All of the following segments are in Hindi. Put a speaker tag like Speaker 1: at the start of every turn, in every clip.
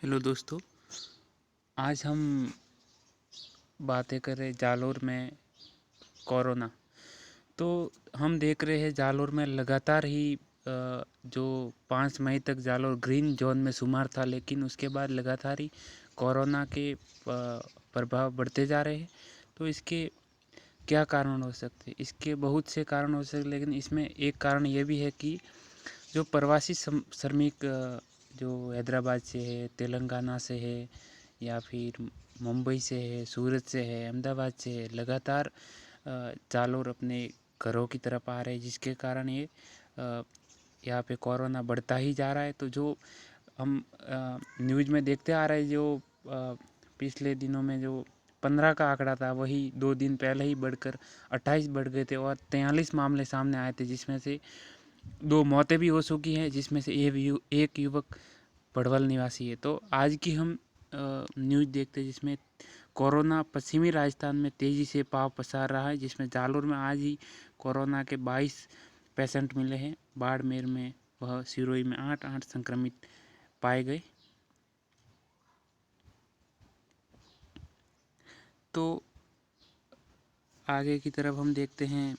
Speaker 1: हेलो दोस्तों। आज हम बातें कर रहे जालोर में कोरोना। तो हम देख रहे हैं जालोर में लगातार ही जो 5 मई तक जालोर ग्रीन जोन में शुमार था, लेकिन उसके बाद लगातार ही कोरोना के प्रभाव बढ़ते जा रहे हैं। तो इसके क्या कारण हो सकते हैं? इसके बहुत से कारण हो सकते, लेकिन इसमें एक कारण ये भी है कि जो प्रवासी श्रमिक जो हैदराबाद से है, तेलंगाना से है, या फिर मुंबई से है, सूरत से है, अहमदाबाद से है, लगातार जालोर अपने घरों की तरफ आ रहे हैं, जिसके कारण ये यहाँ पे कोरोना बढ़ता ही जा रहा है। तो जो हम न्यूज़ में देखते आ रहे हैं, जो पिछले दिनों में जो 15 का आंकड़ा था, वही 2 दिन पहले ही बढ़कर 28 बढ़ गए थे और 43 मामले सामने आए थे, जिसमें से 2 मौतें भी हो चुकी हैं, जिसमें से एक युवक पड़वल निवासी है। तो आज की हम न्यूज़ देखते हैं, जिसमें कोरोना पश्चिमी राजस्थान में तेज़ी से पांव पसार रहा है, जिसमें जालोर में आज ही कोरोना के 22 पेशेंट मिले हैं। बाड़मेर में वह सिरोही में 8 संक्रमित पाए गए। तो आगे की तरफ हम देखते हैं,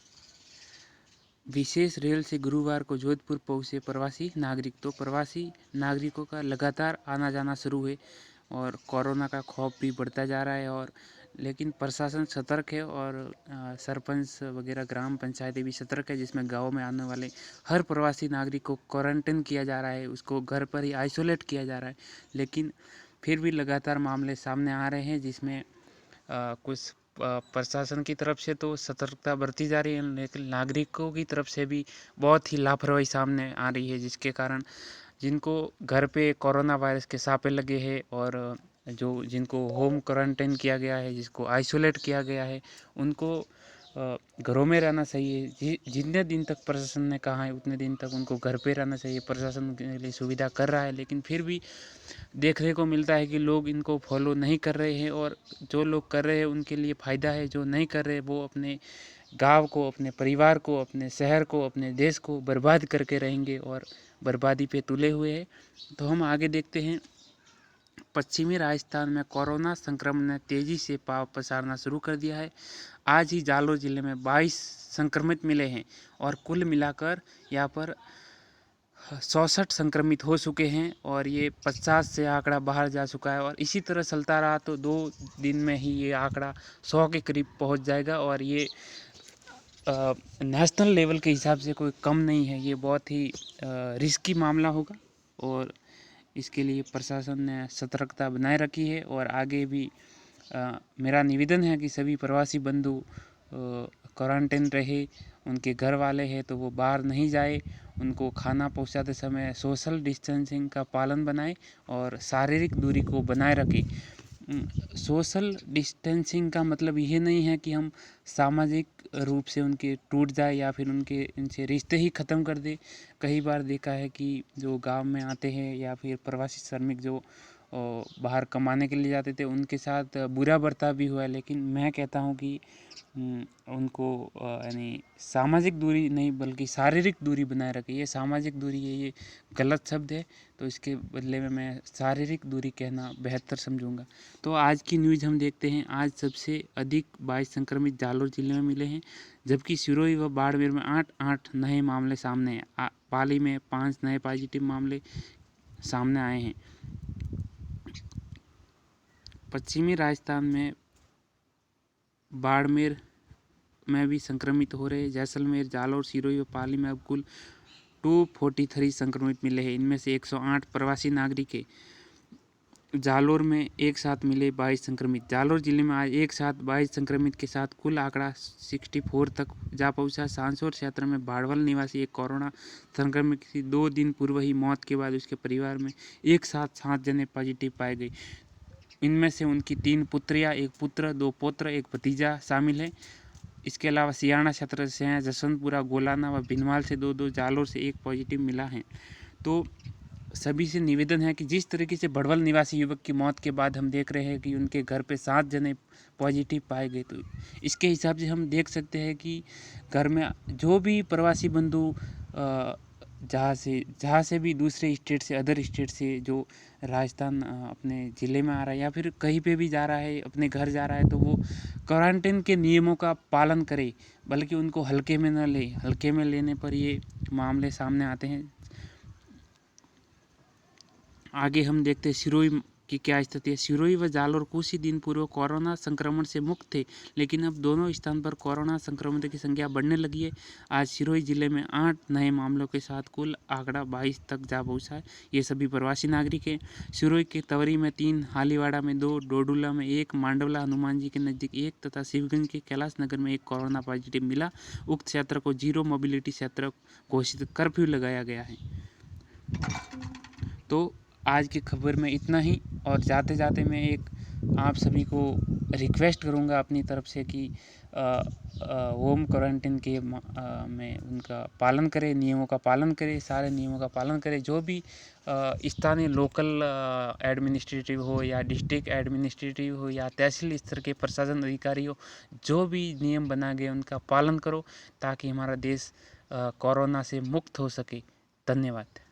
Speaker 1: विशेष रेल से गुरुवार को जोधपुर पहुंचे प्रवासी नागरिक। तो प्रवासी नागरिकों का लगातार आना जाना शुरू है और कोरोना का खौफ भी बढ़ता जा रहा है। और लेकिन प्रशासन सतर्क है और सरपंच वगैरह ग्राम पंचायतें भी सतर्क है, जिसमें गाँव में आने वाले हर प्रवासी नागरिक को क्वारंटाइन किया जा रहा है, उसको घर पर ही आइसोलेट किया जा रहा है। लेकिन फिर भी लगातार मामले सामने आ रहे हैं, जिसमें कुछ प्रशासन की तरफ से तो सतर्कता बरती जा रही है, लेकिन नागरिकों की तरफ से भी बहुत ही लापरवाही सामने आ रही है, जिसके कारण जिनको घर पे कोरोना वायरस के सापे लगे हैं और जो जिनको होम क्वारंटाइन किया गया है, जिसको आइसोलेट किया गया है, उनको घरों में रहना चाहिए। जितने दिन तक प्रशासन ने कहा है उतने दिन तक उनको घर पे रहना चाहिए। प्रशासन उनके लिए सुविधा कर रहा है, लेकिन फिर भी देखने को मिलता है कि लोग इनको फॉलो नहीं कर रहे हैं, और जो लोग कर रहे हैं उनके लिए फ़ायदा है, जो नहीं कर रहे वो अपने गांव को, अपने परिवार को, अपने शहर को, अपने देश को बर्बाद करके रहेंगे और बर्बादी पे तुले हुए हैं। तो हम आगे देखते हैं, पश्चिमी राजस्थान में कोरोना संक्रमण ने तेज़ी से पांव पसारना शुरू कर दिया है। आज ही जालोर जिले में 22 संक्रमित मिले हैं और कुल मिलाकर यहाँ पर 67 संक्रमित हो चुके हैं और ये 50 से आंकड़ा बाहर जा चुका है। और इसी तरह चलता रहा तो 2 दिन में ही ये आंकड़ा 100 के करीब पहुंच जाएगा, और ये नेशनल लेवल के हिसाब से कोई कम नहीं है। ये बहुत ही रिस्की मामला होगा और इसके लिए प्रशासन ने सतर्कता बनाए रखी है। और आगे भी मेरा निवेदन है कि सभी प्रवासी बंधु क्वारंटाइन रहे, उनके घर वाले हैं तो वो बाहर नहीं जाए, उनको खाना पहुंचाते समय सोशल डिस्टेंसिंग का पालन बनाए और शारीरिक दूरी को बनाए रखें। सोशल डिस्टेंसिंग का मतलब ये नहीं है कि हम सामाजिक रूप से उनके टूट जाए या फिर उनके इनसे रिश्ते ही ख़त्म कर दे। कई बार देखा है कि जो गांव में आते हैं या फिर प्रवासी श्रमिक जो बाहर कमाने के लिए जाते थे, उनके साथ बुरा बर्ताव भी हुआ है। लेकिन मैं कहता हूँ कि उनको यानी सामाजिक दूरी नहीं बल्कि शारीरिक दूरी बनाए रखें। ये सामाजिक दूरी है, ये गलत शब्द है, तो इसके बदले में मैं शारीरिक दूरी कहना बेहतर समझूंगा। तो आज की न्यूज़ हम देखते हैं। आज सबसे अधिक 22 संक्रमित जालोर जिले में मिले हैं, जबकि सिरोही व बाड़मेर में 8 नए मामले सामने हैं। पाली में 5 नए पॉजिटिव मामले सामने आए हैं। पश्चिमी राजस्थान में बाड़मेर में भी संक्रमित हो रहे हैं। जैसलमेर, जालोर, सिरोही और पाली में अब कुल 243 संक्रमित मिले हैं। इनमें से 108 प्रवासी नागरिक है। जालोर में एक साथ मिले 22 संक्रमित। जालोर जिले में आज एक साथ 22 संक्रमित के साथ कुल आंकड़ा 64 तक जा पहुंचा। सांसौर क्षेत्र में भाड़वल निवासी एक कोरोना संक्रमित की 2 दिन पूर्व ही मौत के बाद उसके परिवार में एक साथ 7 जने पॉजिटिव पाए गए। इनमें से उनकी 3 पुत्रियां, 1 पुत्र, 2 पौत्र, 1 भतीजा शामिल है। इसके अलावा सियाना क्षेत्र से हैं, जसवंतपुरा, गोलाना व भिनवाल से 2-2, जालोर से 1 पॉजिटिव मिला है। तो सभी से निवेदन है कि जिस तरीके से भड़वल निवासी युवक की मौत के बाद हम देख रहे हैं कि उनके घर पे 7 जने पॉजिटिव पाए गए, तो इसके हिसाब से हम देख सकते हैं कि घर में जो भी प्रवासी बंधु जहाँ से भी दूसरे स्टेट से, अदर स्टेट से जो राजस्थान अपने ज़िले में आ रहा है या फिर कहीं पे भी जा रहा है, अपने घर जा रहा है, तो वो क्वारंटीन के नियमों का पालन करे, बल्कि उनको हल्के में न ले। हल्के में लेने पर ये मामले सामने आते हैं। आगे हम देखते हैं सिरोही की क्या स्थिति है। सिरोही व जालोर कुछ ही दिन पूर्व कोरोना संक्रमण से मुक्त थे, लेकिन अब दोनों स्थान पर कोरोना संक्रमितों की संख्या बढ़ने लगी है। आज सिरोही जिले में 8 नए मामलों के साथ कुल आंकड़ा 22 तक जा पहुंचा है। ये सभी प्रवासी नागरिक हैं। सिरोही के तवरी में 3, हालीवाड़ा में 2, डोडुला में 1, मांडवला हनुमान जी के नज़दीक 1 तथा शिवगंज के कैलाश नगर में 1 कोरोना पॉजिटिव मिला। उक्त क्षेत्र को जीरो मोबिलिटी क्षेत्र घोषित, कर्फ्यू लगाया गया है। तो आज की खबर में इतना ही, और जाते जाते मैं एक आप सभी को रिक्वेस्ट करूंगा अपनी तरफ से कि होम क्वारंटीन के में उनका पालन करें, नियमों का पालन करें, सारे नियमों का पालन करें। जो भी स्थानीय लोकल एडमिनिस्ट्रेटिव हो या डिस्ट्रिक्ट एडमिनिस्ट्रेटिव हो या तहसील स्तर के प्रशासन अधिकारी हो, जो भी नियम बना गए उनका पालन करो, ताकि हमारा देश कोरोना से मुक्त हो सके। धन्यवाद।